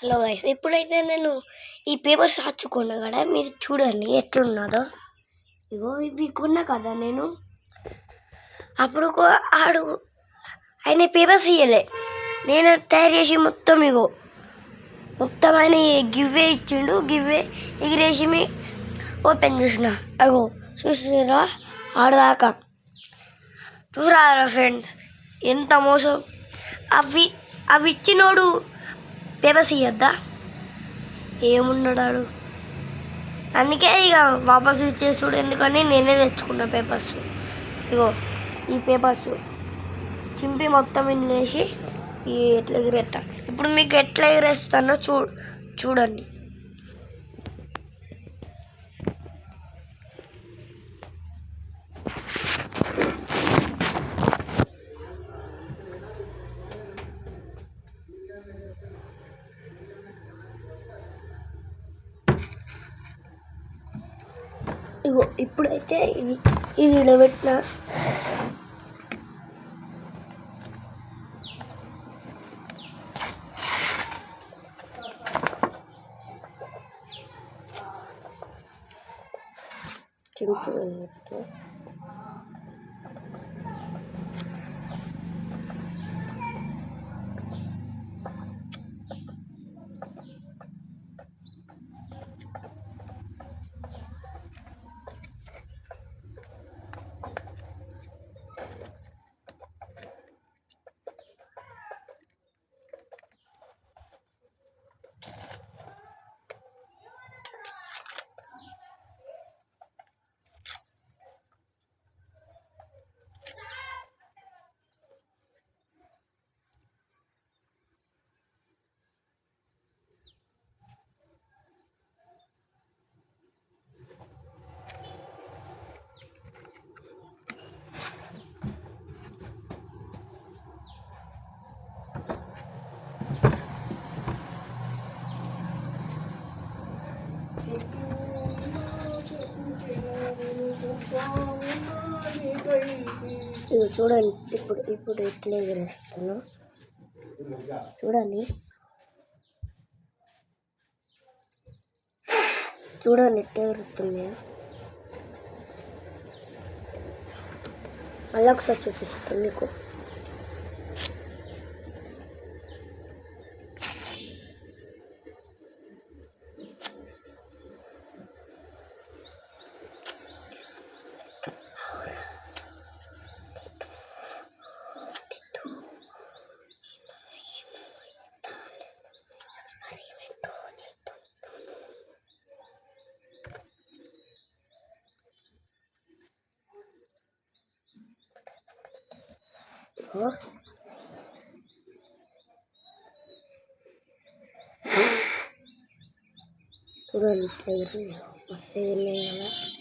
Hello guys, ఇప్పుడైతే నేను ఈ పేపర్స్ హచ్చుకున్నా కదా, మీరు చూడండి ఎట్లున్నదో. ఇగో ఇవి కొన్నా కదా నేను. అప్పుడు ఆడు ఆయన పేపర్స్ ఇయ్యలే, నేను తయారు చేసి మొత్తం మొత్తం ఆయన గివ్వే ఇచ్చిండు. గివ్వే ఎగిరేసి ఓపెన్ చేసిన. అగో చూసిరా ఆడదాకా. చూసారా ఫ్రెండ్స్ ఎంత మోసం. అవి అవి ఇచ్చినోడు పేపర్స్ ఇయ్యద్దా? ఏమున్నాడు. అందుకే ఇక వాపస్ ఇచ్చేస్తుడు. ఎందుకని నేనే తెచ్చుకున్న పేపర్స్. ఇగో ఈ పేపర్స్ చింపి మొత్తం వేసి ఎట్లా ఎగిరేస్తా. ఇప్పుడు మీకు ఎట్లా ఎగిరేస్తానో చూడండి. ఇగో ఇప్పుడైతే ఇది ఇడబెట్టిన. చింపు ఇది చూడండి. ఇప్పుడు ఎట్లా ఎగిరేస్తాను చూడండి. ఎట్లా ఎగురుతుంది. మళ్ళీ ఒకసారి చూపిస్తాను మీకు. చూడండి ఇట్లా మస్తు ఎగిరినాయి కదా.